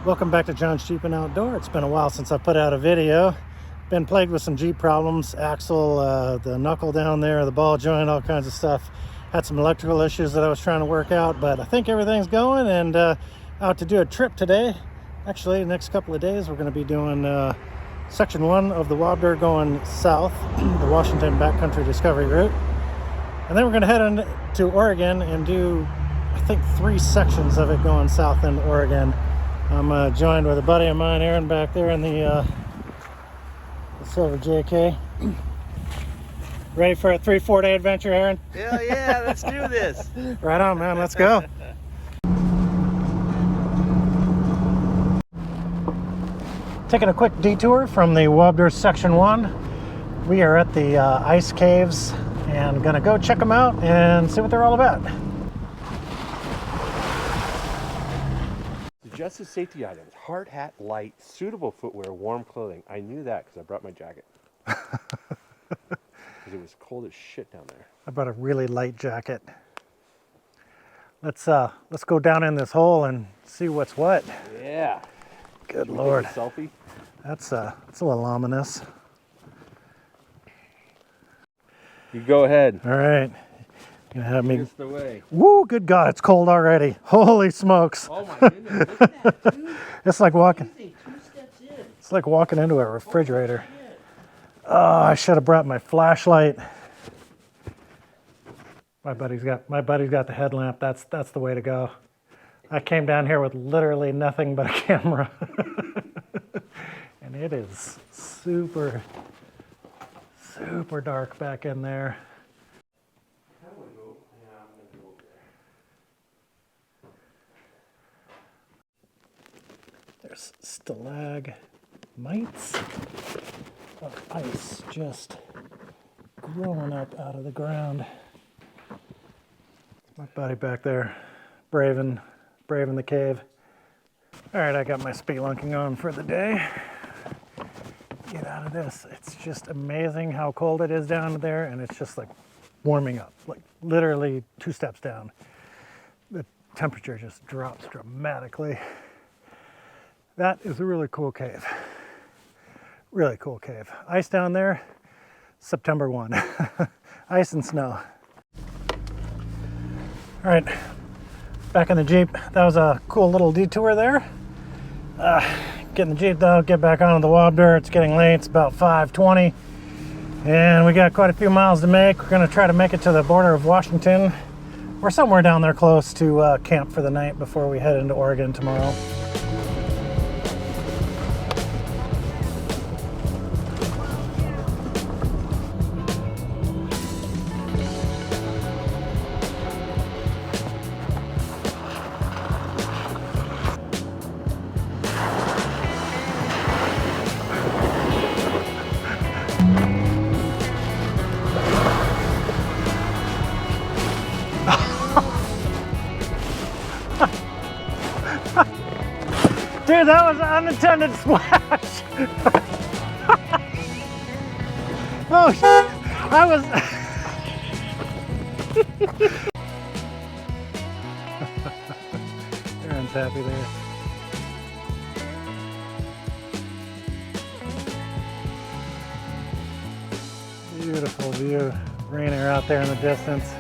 Welcome back to John's Jeep and Outdoor. It's been a while since I put out a video. Been plagued with some Jeep problems, axle, the knuckle down there, the ball joint, all kinds of stuff. Had some electrical issues that I was trying to work out, but I think everything's going, and out to do a trip today. Actually, the next couple of days we're going to be doing section 1 of the Wobbler going south, the Washington Backcountry Discovery Route. And then we're going to head into Oregon and do, I think, 3 sections of it going south in Oregon. I'm joined with a buddy of mine, Aaron, back there in the silver JK. Ready for a 3-4 day adventure, Aaron? Hell yeah, let's do this. Right on, man, let's go. Taking a quick detour from the Wobbler section 1. We are at the ice caves and gonna go check them out and see what they're all about. Suggested safety items: hard hat, light, suitable footwear, warm clothing. I knew that because I brought my jacket. Because it was cold as shit down there. I brought a really light jacket. Let's go down in this hole and see what's what. Yeah. Good Lord. Take a selfie. That's a little ominous. You go ahead. All right. Gonna have me. Here's the way. Woo! Good God, it's cold already. Holy smokes! Oh my goodness! Look at that, dude. It's like walking. Amazing. 2 steps in. It's like walking into a refrigerator. Oh, I should have brought my flashlight. My buddy's got the headlamp. That's the way to go. I came down here with literally nothing but a camera. And it is super dark back in there. How do I go? Yeah, I'm gonna go over there. There's stalagmites of ice just growing up out of the ground. My buddy back there, braving the cave. All right, I got my spelunking on for the day. Get out of this. It's just amazing how cold it is down there, and it's just like warming up, like literally 2 steps down. The temperature just drops dramatically. That is a really cool cave. Really cool cave. Ice down there, September 1. Ice and snow. All right, back in the Jeep. That was a cool little detour there. Get in the Jeep though, get back onto the Wobbler. It's getting late, it's about 5:20. And we got quite a few miles to make. We're gonna try to make it to the border of Washington. We're somewhere down there close to camp for the night before we head into Oregon tomorrow. Dude, that was an unintended splash. Oh, I was. Aaron's happy there. Beautiful view. Rainier out there in the distance.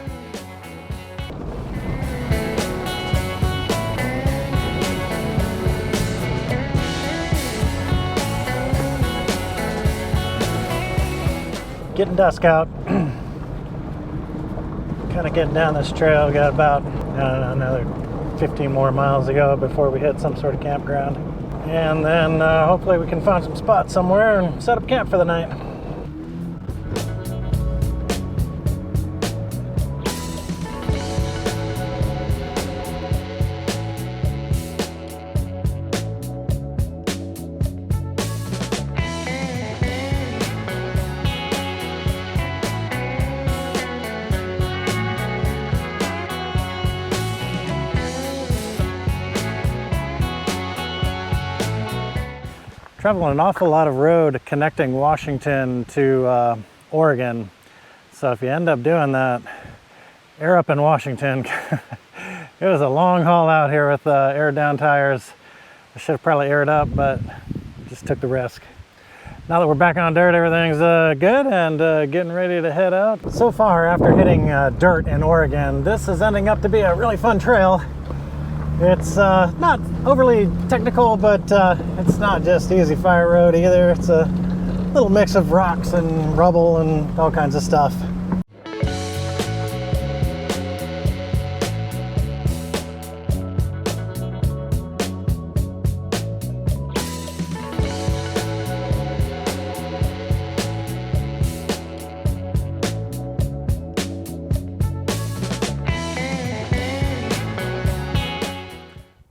Getting dusk out. Kind of getting down this trail. We got about another 15 more miles to go before we hit some sort of campground. And then hopefully we can find some spots somewhere and set up camp for the night. Traveling an awful lot of road connecting Washington to Oregon. So if you end up doing that, air up in Washington. It was a long haul out here with air down tires. I should have probably aired up, but just took the risk. Now that we're back on dirt, everything's good and getting ready to head out. So far, after hitting dirt in Oregon, this is ending up to be a really fun trail. It's not overly technical, but it's not just easy fire road either. It's a little mix of rocks and rubble and all kinds of stuff.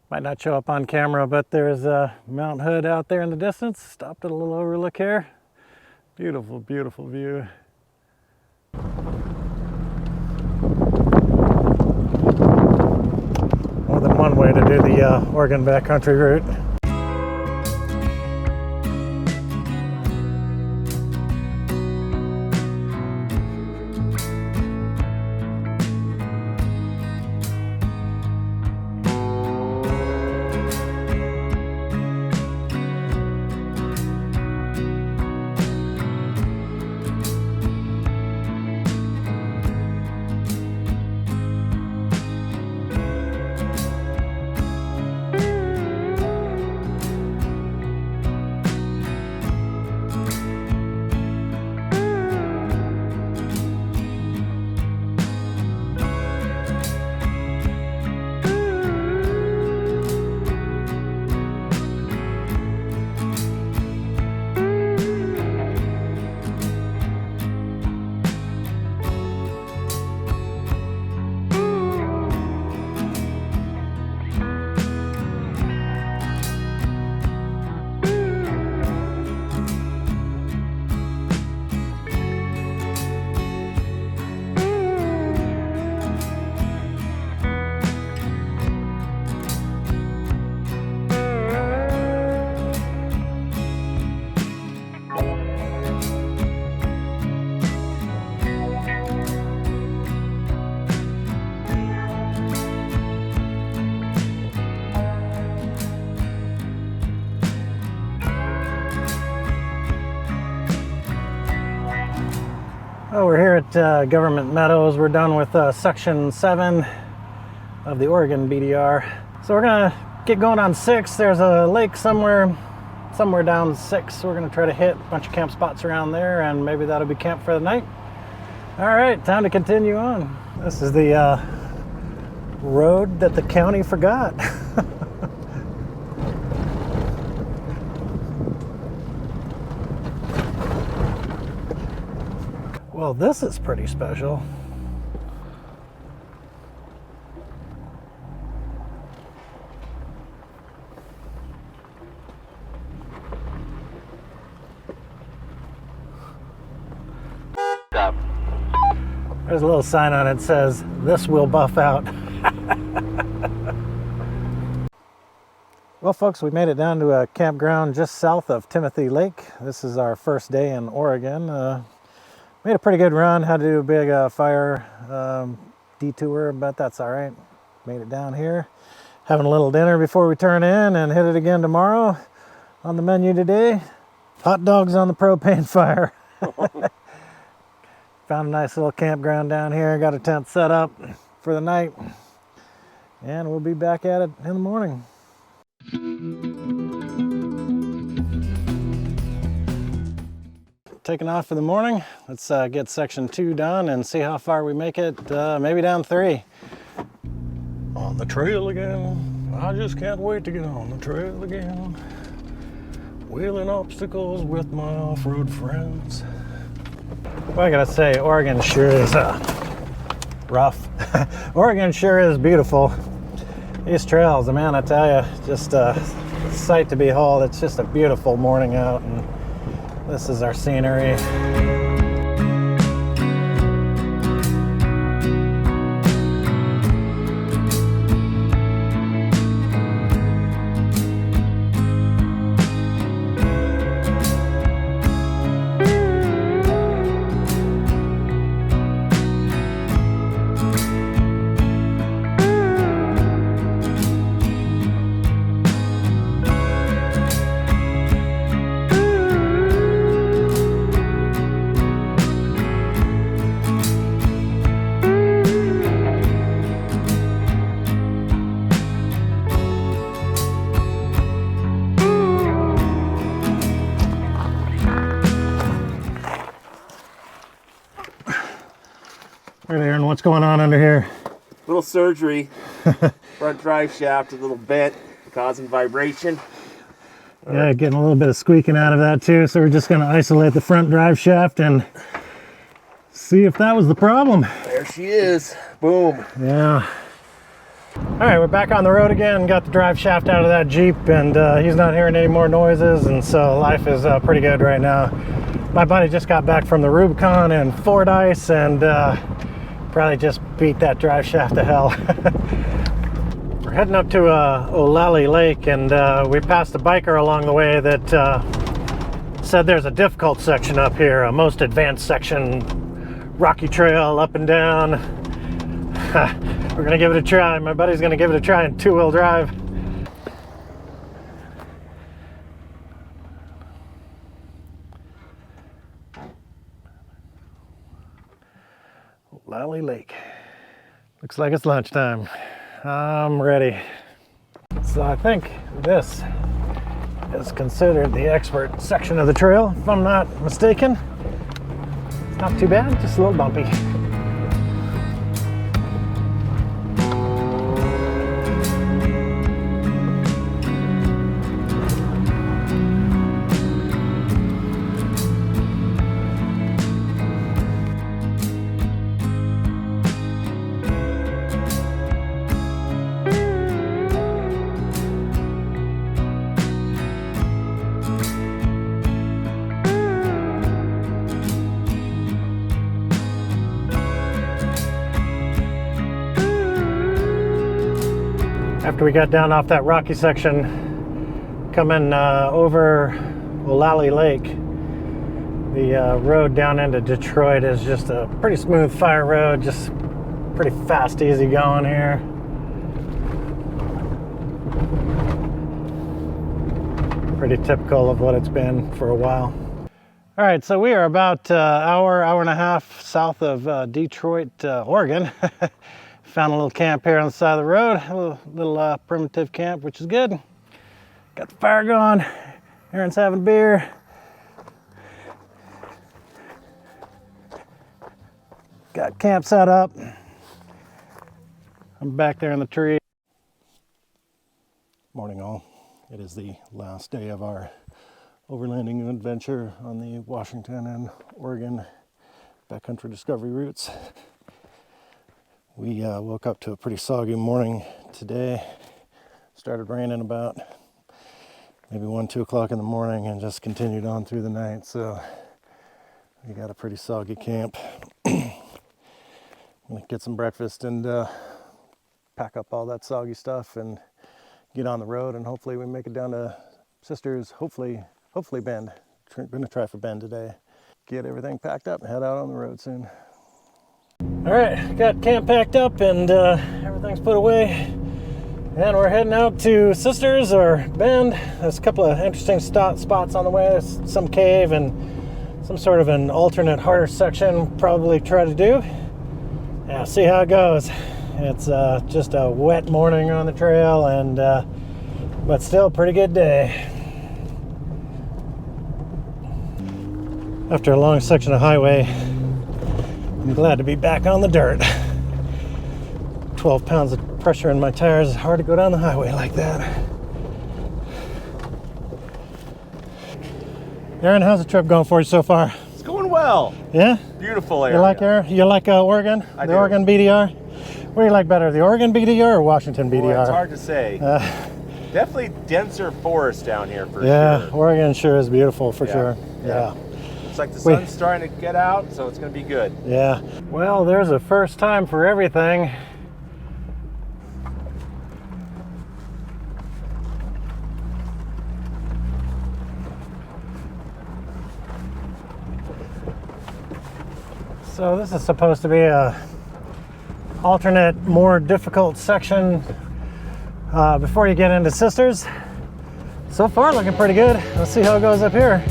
Might not show up on camera, but there's Mount Hood out there in the distance. Stopped at a little overlook here. Beautiful, beautiful view. More than one way to do the Oregon backcountry route. Oh, we're here at Government Meadows. We're done with section 7 of the Oregon BDR. So we're gonna get going on 6. There's a lake somewhere down 6. We're gonna try to hit a bunch of camp spots around there, and maybe that'll be camp for the night. All right, time to continue on. This is the road that the county forgot. Well, this is pretty special. Stop. There's a little sign on it that says, "This will buff out." Well, folks, we made it down to a campground just south of Timothy Lake. This is our first day in Oregon. Made a pretty good run. Had to do a big fire detour, but that's all right. Made it down here. Having a little dinner before we turn in and hit it again tomorrow. On the menu today, hot dogs on the propane fire. Found a nice little campground down here. Got a tent set up for the night. And we'll be back at it in the morning. Taking off for the morning. Let's get section 2 done and see how far we make it. Maybe down 3. On the trail again. I just can't wait to get on the trail again. Wheeling obstacles with my off-road friends. Well, I gotta say, Oregon sure is rough. Oregon sure is beautiful. These trails, man, I tell you, just a sight to behold. It's just a beautiful morning out, and this is our scenery. What's going on under here? Little surgery. Front drive shaft a little bent, causing vibration. Yeah, getting a little bit of squeaking out of that too. So we're just going to isolate the front drive shaft and see if that was the problem. There she is. Boom. Yeah. All right, we're back on the road again. Got the drive shaft out of that Jeep, and he's not hearing any more noises, and so life is pretty good right now. My buddy just got back from the Rubicon in Fordyce, and probably just beat that drive shaft to hell. We're heading up to Olallie Lake, and we passed a biker along the way that said there's a difficult section up here, a most advanced section, rocky trail up and down. We're gonna give it a try. My buddy's gonna give it a try in two-wheel drive. Olallie Lake. Looks like it's lunchtime. I'm ready. So I think this is considered the expert section of the trail, if I'm not mistaken. It's not too bad, just a little bumpy. After we got down off that rocky section, coming over Olallie Lake, the road down into Detroit is just a pretty smooth fire road, just pretty fast, easy going here. Pretty typical of what it's been for a while. All right, so we are about hour and a half south of Detroit, Oregon. Found a little camp here on the side of the road, a little primitive camp, which is good. Got the fire going, Aaron's having beer. Got camp set up. I'm back there in the tree. Morning all. It is the last day of our overlanding adventure on the Washington and Oregon backcountry discovery routes. We woke up to a pretty soggy morning today. Started raining about maybe 1-2 o'clock in the morning and just continued on through the night. So we got a pretty soggy camp. We'll get some breakfast and pack up all that soggy stuff and get on the road, and hopefully we make it down to Sisters, hopefully Bend. Gonna try for Bend today. Get everything packed up and head out on the road soon. All right, got camp packed up and everything's put away, and we're heading out to Sisters or Bend. There's a couple of interesting spots on the way. There's some cave and some sort of an alternate harder section. Probably try to do. Yeah, see how it goes. It's just a wet morning on the trail, and but still a pretty good day. After a long section of highway, I'm glad to be back on the dirt. 12 pounds of pressure in my tires. It's hard to go down the highway like that. Aaron, how's the trip going for you so far? It's going well. Yeah? Beautiful area. You like Oregon? I the do. Oregon BDR? What do you like better, the Oregon BDR or Washington BDR? Boy, it's hard to say. Definitely denser forest down here for sure. Yeah, Oregon sure is beautiful for sure. Yeah. Looks like the sun's starting to get out, so it's going to be good. Yeah. Well, there's a first time for everything. So this is supposed to be a alternate, more difficult section before you get into Sisters. So far looking pretty good. Let's see how it goes up here.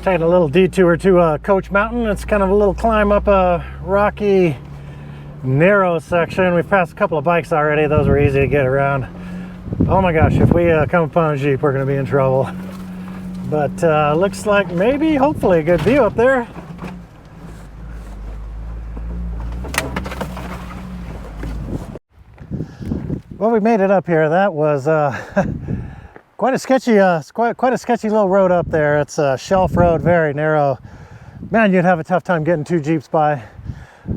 Taking a little detour to Coach Mountain. It's kind of a little climb up a rocky, narrow section. We've passed a couple of bikes already. Those were easy to get around. Oh my gosh, if we come upon a Jeep, we're going to be in trouble. But looks like maybe, hopefully, a good view up there. Well, we made it up here. That was quite a sketchy, quite a sketchy little road up there. It's a shelf road, very narrow. Man, you'd have a tough time getting two Jeeps by.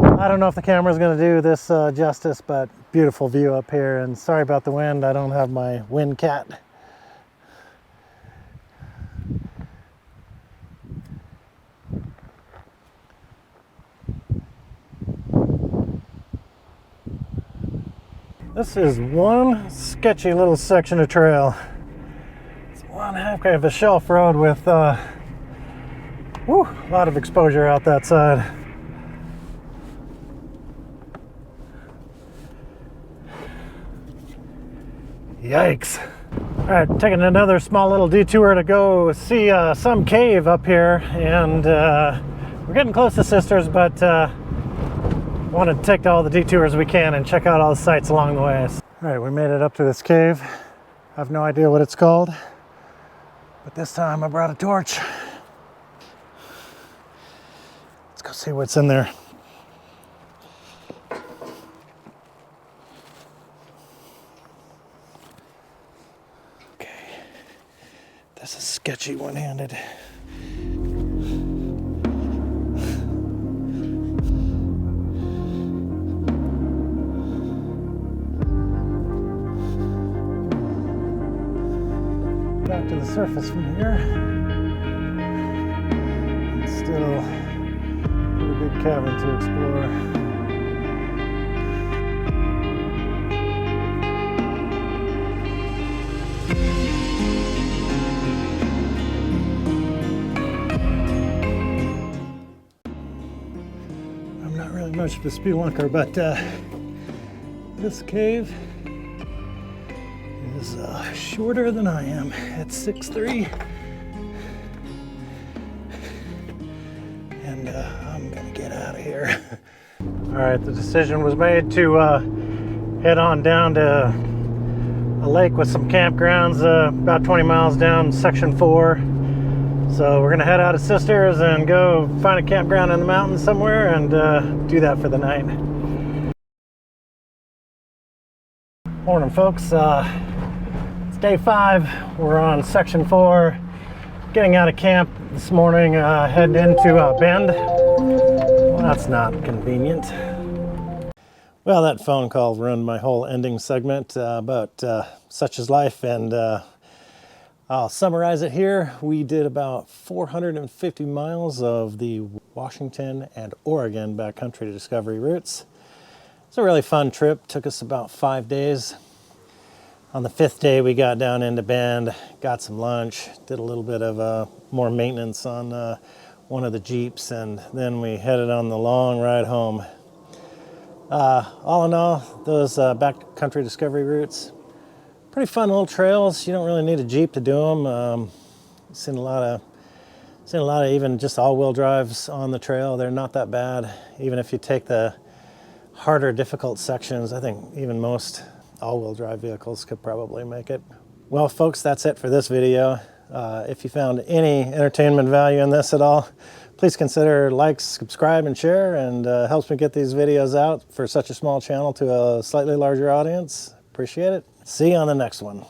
I don't know if the camera's going to do this justice, but beautiful view up here. And sorry about the wind. I don't have my wind cat. This is one sketchy little section of trail. It's one half of a shelf road with a lot of exposure out that side. Yikes. All right, taking another small little detour to go see some cave up here, and we're getting close to Sisters, but want to take all the detours we can and check out all the sights along the way. All right, we made it up to this cave. I have no idea what it's called, but this time I brought a torch. Let's go see what's in there. Okay, this is sketchy one-handed. Back to the surface from here. It's still a pretty big cavern to explore. I'm not really much of a spelunker, but this cave is shorter than I am at 6'3", and I'm gonna get out of here. All right, the decision was made to head on down to a lake with some campgrounds about 20 miles down section 4. So we're gonna head out of Sisters and go find a campground in the mountains somewhere and do that for the night. Morning, folks. It's day 5. We're on section 4, getting out of camp this morning, heading into Bend. Well, that's not convenient. Well, that phone call ruined my whole ending segment, but such is life, and I'll summarize it here. We did about 450 miles of the Washington and Oregon backcountry discovery routes. It's a really fun trip. Took us about 5 days. On the 5th day, we got down into Bend, got some lunch, did a little bit of more maintenance on one of the Jeeps, and then we headed on the long ride home. All in all, those backcountry discovery routes, pretty fun little trails. You don't really need a Jeep to do them. Seen a lot of even just all-wheel drives on the trail. They're not that bad. Even if you take the harder, difficult sections, I think even most all-wheel drive vehicles could probably make it. Well, folks, that's it for this video. If you found any entertainment value in this at all, please consider like, subscribe, and share, and helps me get these videos out for such a small channel to a slightly larger audience. Appreciate it. See you on the next one.